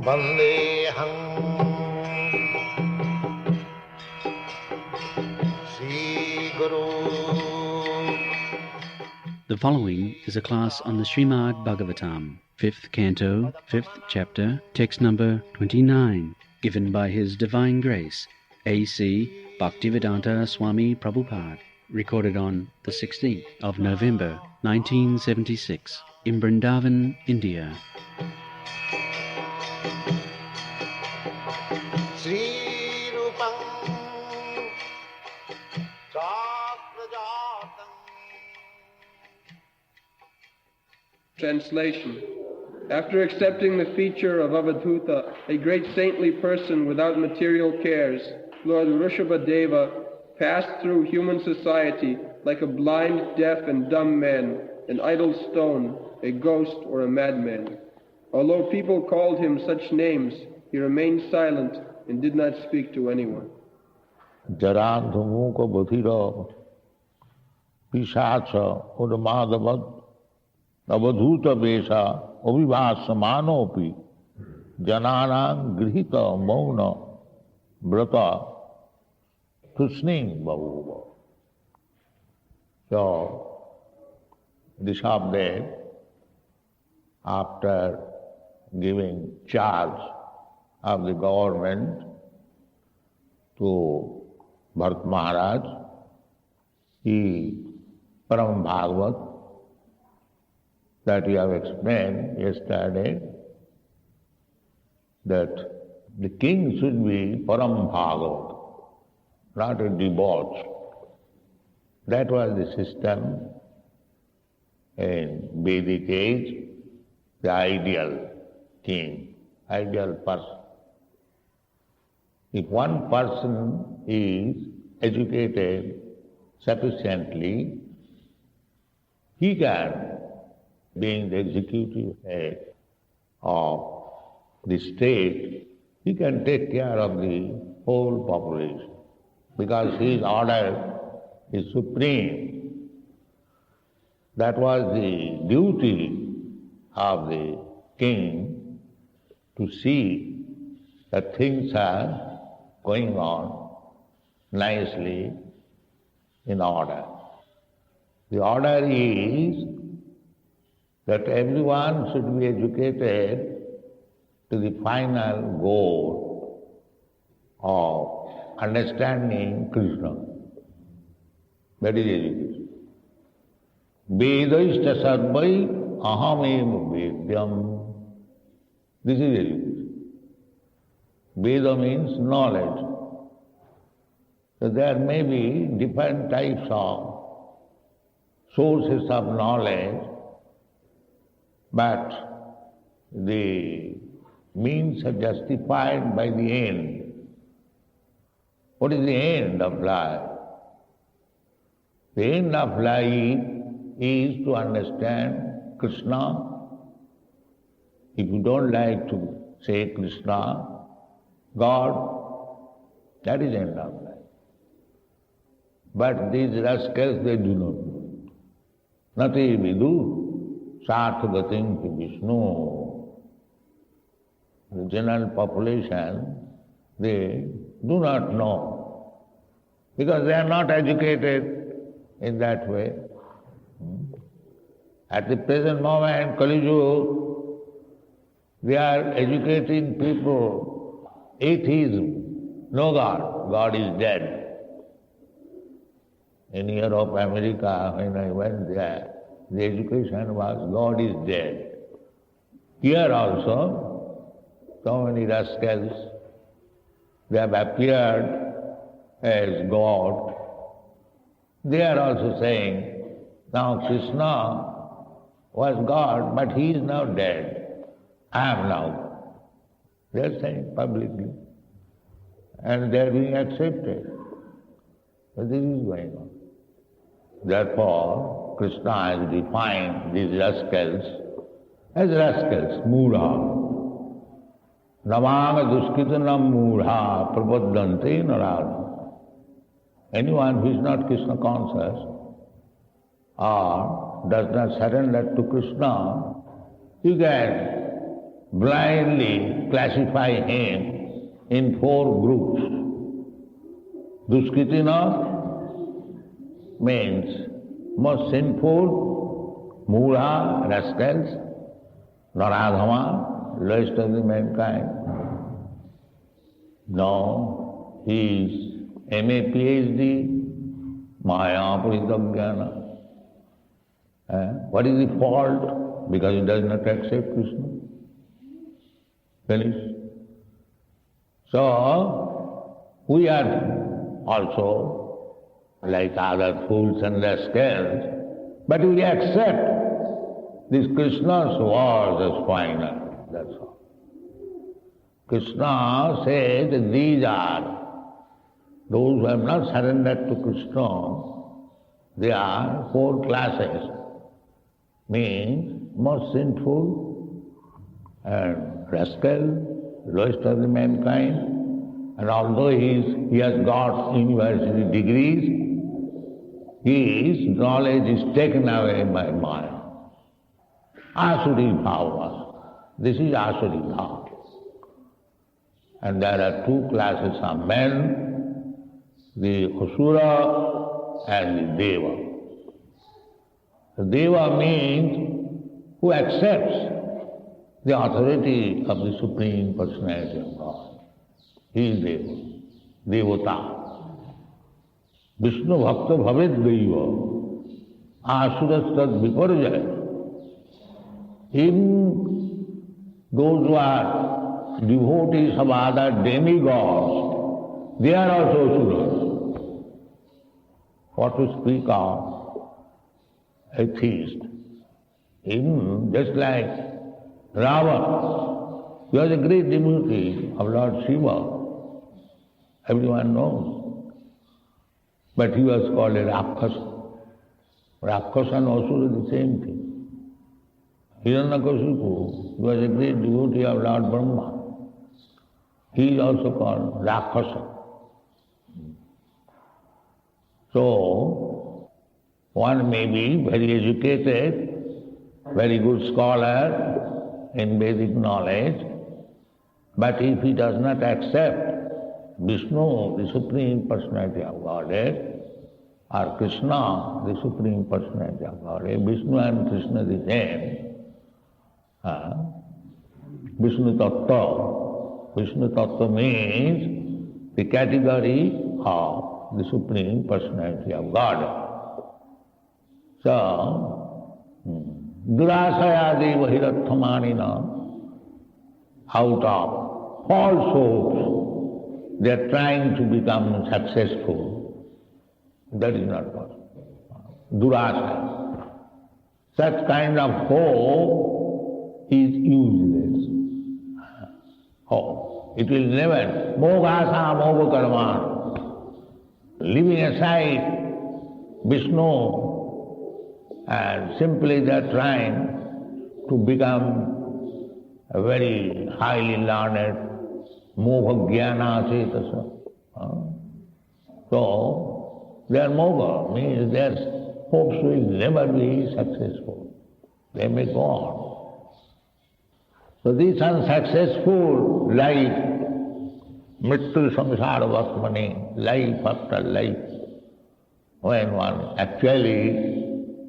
Vandeham Sri Guru. The following is a class on the Srimad Bhagavatam, 5th Canto, 5th Chapter, text number 29, given by His Divine Grace, A.C. Bhaktivedanta Swami Prabhupada, recorded on the 16th of November, 1976, in Vrindavan, India. Sri Rupam Chakrajatam. Translation. After accepting the feature of Avadhuta, a great saintly person without material cares, Lord Rishabhadeva passed through human society like a blind, deaf, and dumb man, an idle stone, a ghost, or a madman. Although people called him such names, he remained silent and did not speak to anyone. Jarandhamuka Bathira Pisacha Udamadavat Avadhuta Vesha Avivāsamānopi Janānāṁ Grihita Mauna Brata Tusning Bhavuva. So, Rishabhdev, after giving charge of the government to Bharat Maharaj, he, Param Bhagavat, that we have explained yesterday, that the king should be Param Bhagavat, not a debauch. That was the system in Vedic age, the ideal king, ideal person. If one person is educated sufficiently, he can, being the executive head of the state, he can take care of the whole population, because his order is supreme. That was the duty of the king, to see that things are going on nicely in order. The order is that everyone should be educated to the final goal of understanding Krishna. That is education. Vedaishta sarvai ahameva vedyam. This is education. Veda means knowledge. So there may be different types of sources of knowledge, but the means are justified by the end. What is the end of life? The end of life is to understand Krishna. If you don't like to say Krishna, God, that is the end of life. But these rascals, they do not know. Nati vidu sarthagatim ki Vishnu. The general population, they do not know, because they are not educated in that way. At the present moment, Kali Yuga, they are educating people. Atheism, no God, God is dead. In Europe, America, when I went there, the education was God is dead. Here also, so many rascals, they have appeared as God. They are also saying, now Krishna was God, but he is now dead. I am now God. They are saying publicly, and they are being accepted. But this is going on. Therefore, Krishna has defined these rascals as rascals, mudha. Namaga duskitanam mudha prabodhante narada. Anyone who is not Krishna conscious or does not surrender to Krishna, you can blindly classify him in 4 groups. Duskritina means most sinful, mula, rascals, naradhama, lowest of the mankind. No, he is MA, PhD, Maya, Puritaggyana. What is the fault? Because he does not accept Krishna. Finished. So, we are also like other fools and rascals, but we accept this Krishna's words as final. That's all. Krishna says that these are those who have not surrendered to Krishna. They are 4 classes. Means most sinful and rascal, lowest of the mankind. And although he has got university degrees, his knowledge is taken away by Maya. Asuri bhava. This is Asuri bhava. And there are 2 classes of men, the Asura and the Deva. The Deva means who accepts the authority of the Supreme Personality of God. He is Deva, Devata. Vishnu Bhakta Bhavet Deva, Asurastad Viparjaya. In those who are devotees of other demigods, they are also Asuras. What to speak of atheist? Even just like Ravana, he was a great devotee of Lord Shiva. Everyone knows. But he was called a Rakshasa. Rakshasa and Asura are the same thing. Hiranyakashipu, he was a great devotee of Lord Brahma. He is also called Rakshasa. So, one may be very educated, very good scholar in Vedic knowledge, but if he does not accept Vishnu, the Supreme Personality of Godhead, or Krishna, the Supreme Personality of Godhead, Vishnu and Krishna the same, Vishnu Tattva. Vishnu Tattva means the category of the Supreme Personality of God. So, Durasayadi Vahirathamanina, out of false hopes, they are trying to become successful. That is not possible. Durasaya. Such kind of hope is useless. Hope. It will never. Mogasa moga karma. Leaving aside Vishnu, and simply they are trying to become a very highly learned moha jnana cetasa. So, their moga means their hopes will never be successful. They may go on. So this unsuccessful life, mrittu samsara vasmani, life after life, when one actually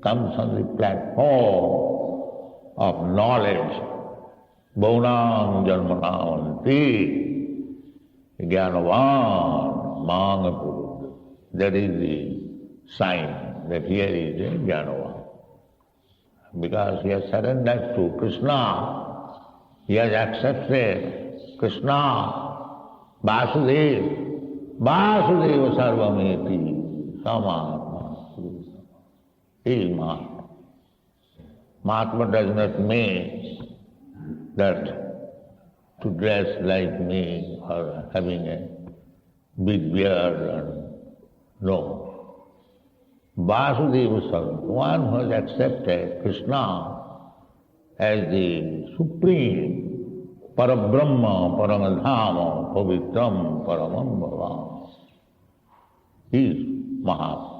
comes on the platform of knowledge, Bhaunam janmanavanti, jnanavan mangapuru. That is the sign that here is a jnanavan. Because he has surrendered to Krishna, he has accepted Krishna, Vasudeva, Vasudeva sarvameti, Samatma. He is Mahatma. Mahatma does not mean that to dress like me or having a big beard and no. Vasudeva Sarva, one who has accepted Krishna as the supreme Parabrahma, Paramadhama, Pavitram, Paramam Bhava. He is Mahatma.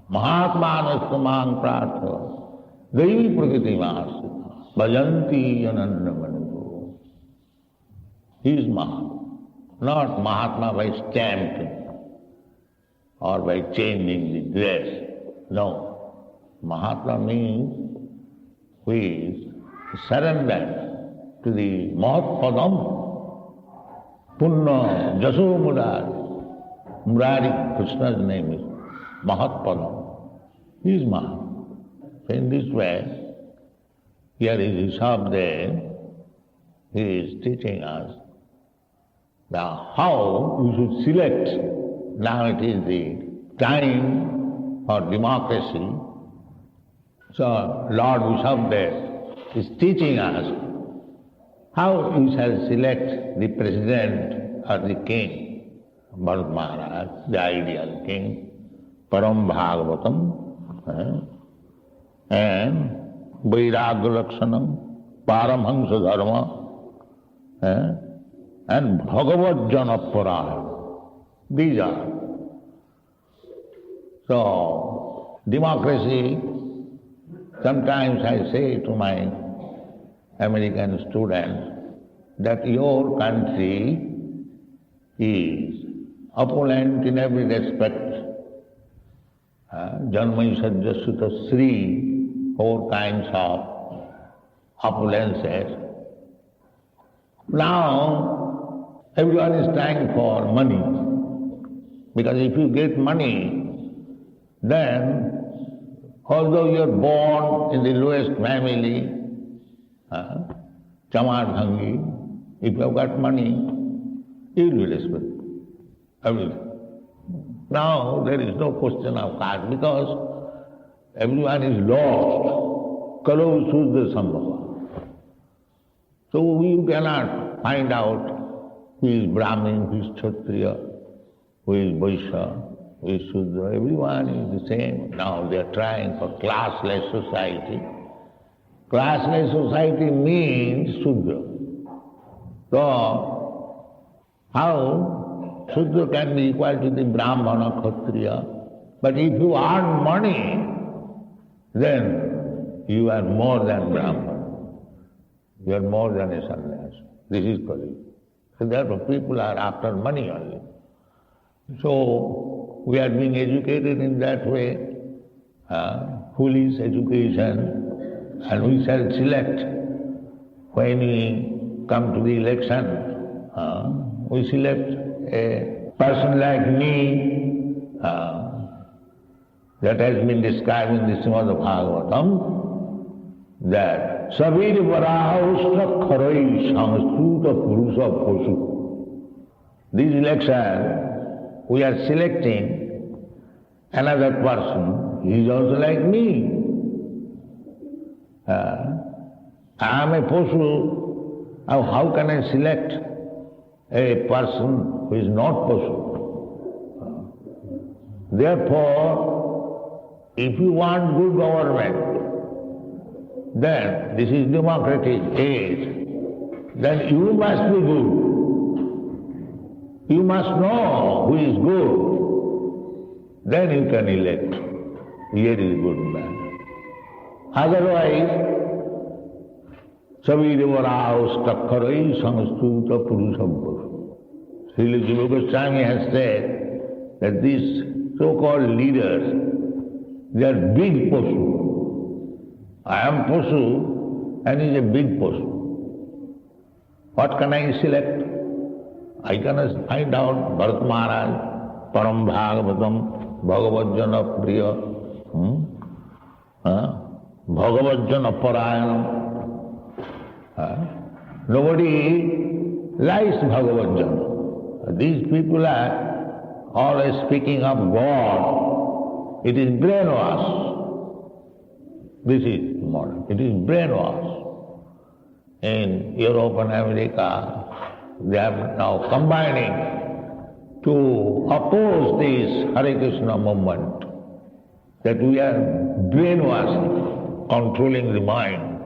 Mahatmanastamang pratha, Devi prakriti masita, bhajanti anandamanipo. He is Mahatma. Not Mahatma by stamping or by changing the dress. No. Mahatma means who is surrendered to the Mahatpadam, Punna Jaso Murari. Murari, Krishna's name is Mahatpadam. He is Mahatma. So in this way, here is Rishabdev, he is teaching us how we should select. Now it is the time for democracy. So Lord Rishabdev is teaching us how we shall select the president or the king, Bharat Maharaj, the ideal king, Param Bhagavatam, and Vairagya Lakshanam, Paramhansa Dharma, and Bhagavad Jana Paraya. These are. So, democracy, sometimes I say to my American students that your country is opulent in every respect. Janmai Sajjasuta Sri, 4 kinds of opulences. Now, everyone is trying for money. Because if you get money, then although you are born in the lowest family, Chamardhangi, if you have got money, you will be respected. Everything. Now there is no question of caste because everyone is lost. Kalau Sudra Sambhava. So you cannot find out who is Brahmin, who is Kshatriya, who is Vaishya, who is Sudra. Everyone is the same. Now they are trying for classless society. Classless society means Sudra. So, how Sudra can be equal to the Brahmana, Kshatriya? But if you earn money, then you are more than Brahman. You are more than a sannyasi. This is Kali. So therefore people are after money only. So we are being educated in that way, foolish education, and we shall select when we come to the election, we select a person like me, that has been described in the Srimad Bhagavatam, that Savir Varahaushta Kharai Samskruta Purusha Posu. This election, we are selecting another person, he is also like me. I am a Posu, how can I select a person who is not Posu? Therefore, if you want good government, then this is democratic age, then you must be good. You must know who is good. Then you can elect. Here is a good man. Otherwise, Savir Varaus Takharai Samstuta Purusam. Srila Jiva Goswami has said that these so-called leaders, they are big Posu. I am Posu and he is a big Posu. What can I select? I can find out Bharat Maharaj, Param Bhagavatam, Bhagavad Jana Priya, Bhagavad Jana Parayanam. Nobody likes Bhagavad Jana. These people are always speaking of God. It is brainwash. This is modern. It is brainwash. In Europe and America, they are now combining to oppose this Hare Krishna movement, that we are brainwashing, controlling the mind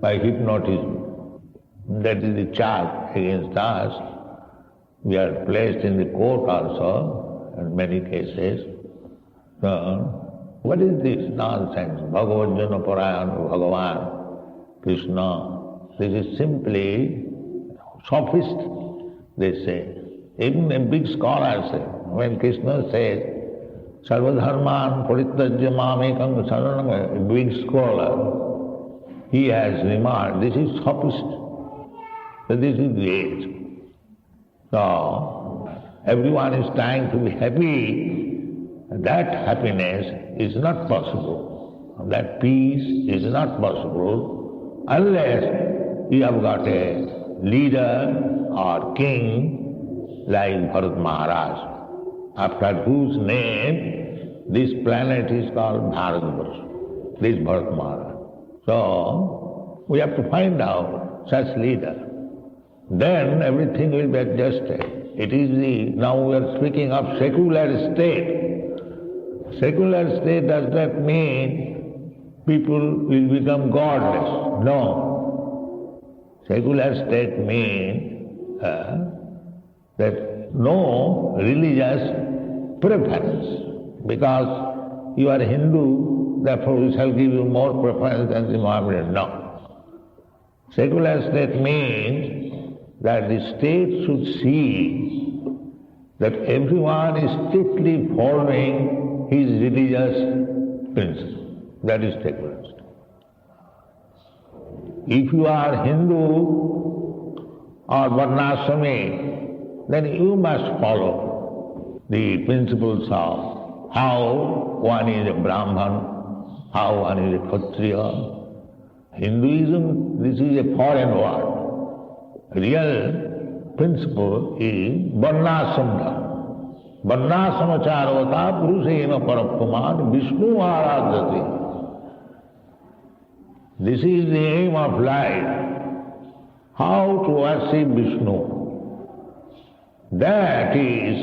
by hypnotism. That is the charge against us. We are placed in the court also, in many cases. What is this nonsense? Bhagavad Jana Parayan, Bhagavan, Krishna. This is simply sophist, they say. Even a big scholar says, when Krishna says, Sarvadharman Parityajya Mamekam Saranam, a big scholar, he has remarked, this is sophist, so this is the age. So, everyone is trying to be happy, that happiness is not possible. That peace is not possible unless you have got a leader or king like Bharat Maharaj, after whose name this planet is called Bharatvarsh, this Bharat Maharaj. So, we have to find out such leader. Then everything will be adjusted. It is now we are speaking of secular state. Secular state does not mean people will become godless. No. Secular state means that no religious preference. Because you are Hindu, therefore we shall give you more preference than the Mohammedan. No. Secular state means that the state should see that everyone is strictly following his religious principle. That is secular state. If you are Hindu or Varnasrami, then you must follow the principles of how one is a Brahman, how one is a Kshatriya. Hinduism, this is a foreign word. Real principle is Varnasrama. Varnasamacharvata purusena parapuman Vishnu aradhati. This is the aim of life. How to worship Vishnu. That is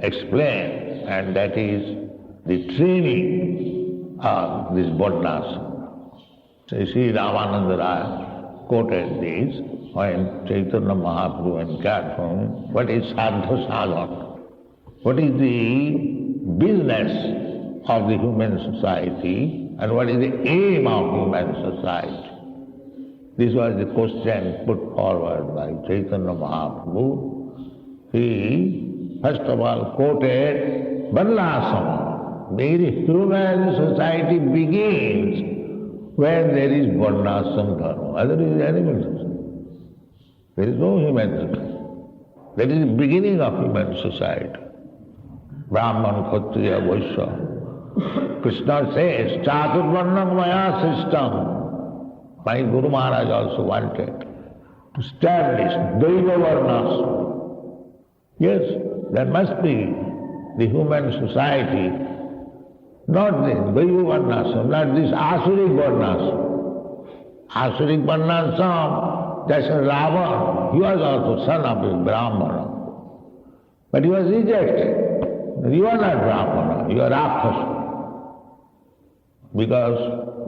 explained, and that is the training of this Varnasrama. So Sri Ramananda Raya quoted this when Chaitanya Mahaprabhu inquired from him, what is sadha sadhana? What is the business of the human society and what is the aim of human society? This was the question put forward by Chaitanya Mahaprabhu. He first of all quoted Varnasrama. The human society begins when there is Varnasrama dharma. Otherwise, animal society. There is no human society. That is the beginning of human society. Brahman, Kshatriya, Vaishya. Krishna says, Chaturvarnam maya system. My Guru Maharaj also wanted to establish Daiva Varnas. Yes, there must be the human society, not the Daiva Varnas, not this Asuric Varnas. Asuric Varnas, that's Ravana. He was also son of a Brahmana. But he was rejected. You are not Brahmana, you are Rakshasa. Because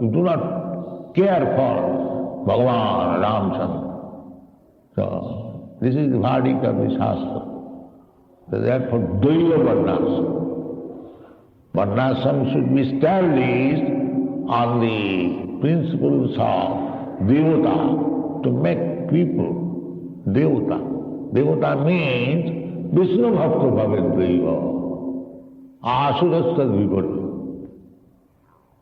you do not care for Bhagavan, Ramchandra. So, this is the verdict of the Shastra. So therefore, Daiva Varnasam. Varnasam should be established on the principles of Devata, to make people Devata. Devata means Vishnu Bhakta Bhavet Daiva. Asurastad Vipati.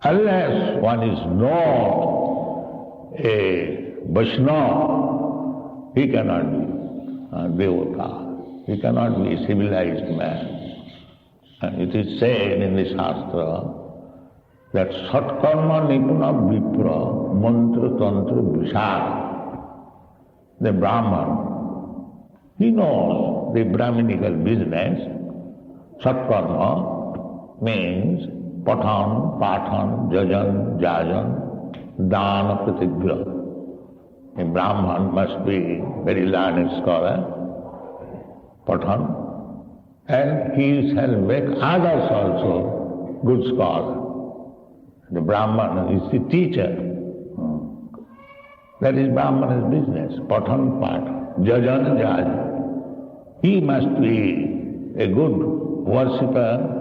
Unless one is not a Vaishnava, he cannot be a Devata. He cannot be a civilized man. And it is said in the Shastra that Satkarma Nipuna Vipra Mantra Tantra Vishara. The Brahman, he knows the Brahminical business. Satkarma means Pathan, Pathan, Jajan, Jajan, Dana, Pratigra. A Brahman must be very learned scholar, Pathan, and he shall make others also good scholar. The Brahman is the teacher. That is Brahman's business, Pathan, Pathan, Jajan, Jajan. He must be a good worshipper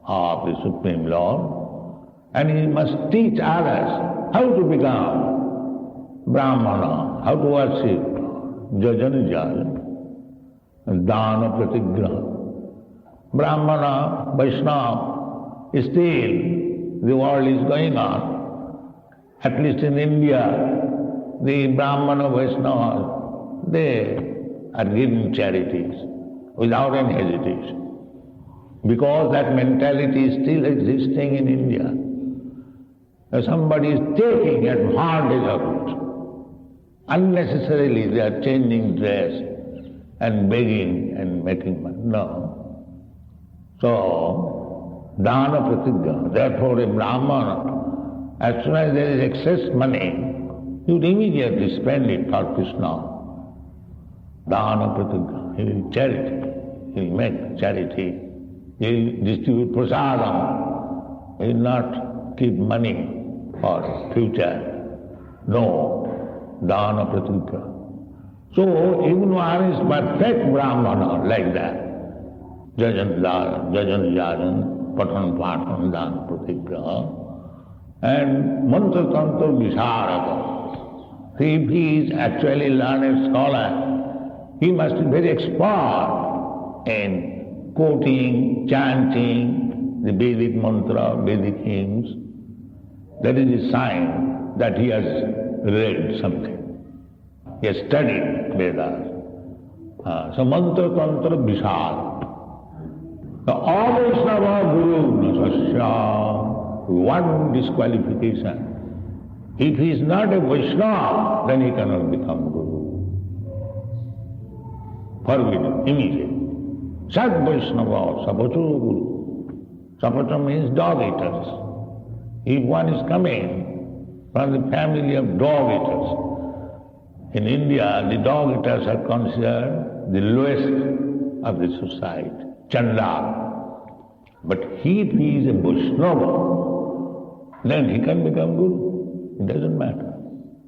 of the Supreme Lord, and he must teach others how to become Brahmana, how to worship jajan jal, dana pratigraha. Brahmana, Vaishnava, still the world is going on. At least in India, the Brahmana, Vaishnavas, they are giving charities without any hesitation. Because that mentality is still existing in India. If somebody is taking advantage of it, unnecessarily they are changing dress and begging and making money. No. So, dana pratigya. Therefore a Brahmana, as soon as there is excess money, he would immediately spend it for Krishna. Dana pratigya. He will charity. He will make charity. He will distribute prasadam. He will not keep money for future. No. Dana pratigya. So even one is perfect Brahmana like that. Jajan jajan, patan patan, dana pratigya. And mantra tantra visharada. If he is actually learned scholar, he must be very expert in quoting, chanting the Vedic mantra, Vedic hymns. That is a sign that he has read something. He has studied Vedas. So mantra tantra vishal. The Avaishnava Guru Nasasya, one disqualification. If he is not a Vaishnava, then he cannot become Guru. Forbidden, immediately. Sad Vaishnava, Sapacho Guru. Sapacha means dog eaters. If one is coming from the family of dog eaters, in India the dog eaters are considered the lowest of the society, Chandal. But if he is a Vaishnava, then he can become Guru. It doesn't matter.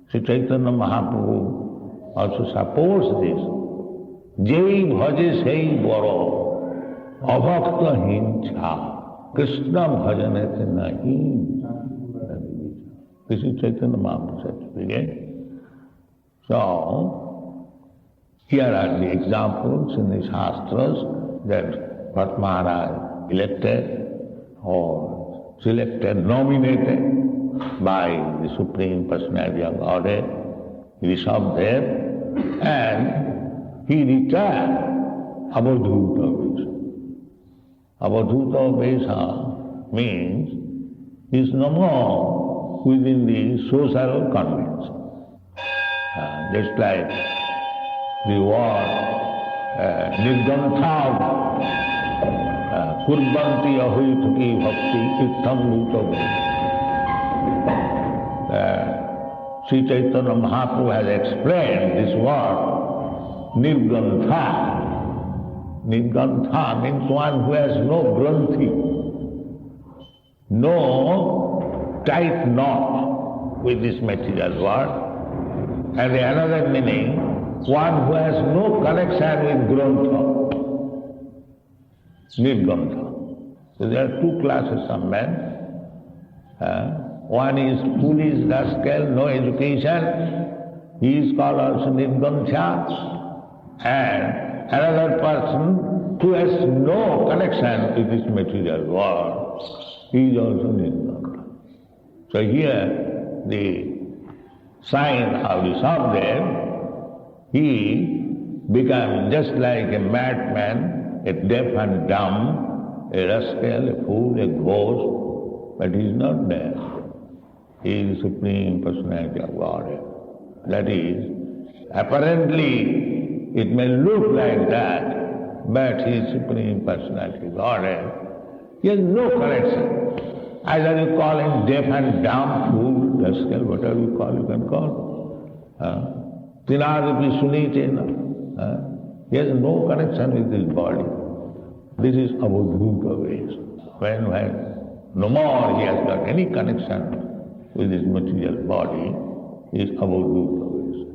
Sri Chaitanya Mahaprabhu also supports this. Jai bhaje sei baro, avakta hincha, Krishna bhajanete nahi. This is Chaitanya Mahaprabhu certificate. So, here are the examples in the Shastras that Bharat Maharaj elected or selected, nominated by the Supreme Personality of Godhead. He resolved there and he retired Avadhuta Vesa. Avadhuta Vesa means he is no more within the social convention. Just like the word Nirgantha Kurbanti Ahituki Bhakti Ittham Bhuta Vesa. Sri Chaitanya Mahaprabhu has explained this word, Nirgantha. Nirgantha means one who has no granthi, no tight knot with this material world. And the another meaning, one who has no connection with grantha, Nirgantha. So there are two classes of men. One is foolish rascal, no education. He is called also Nirgantha. And another person who has no connection with this material world, he is also Nirgantha. So here the sign of the Sabdev, he becomes just like a madman, a deaf and dumb, a rascal, a fool, a ghost, but he is not there. He is the Supreme Personality of Godhead. That is, apparently it may look like that, but he is Supreme Personality of Godhead. He has no connection. Either you call him deaf and dumb, fool, rascal, whatever you can call. Tinadapi sunitena. He has no connection with his body. This is Avadhuta Vesa. When no more he has got any connection with his material body, he is Avadhuta Vesa.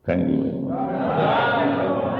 Thank you very much.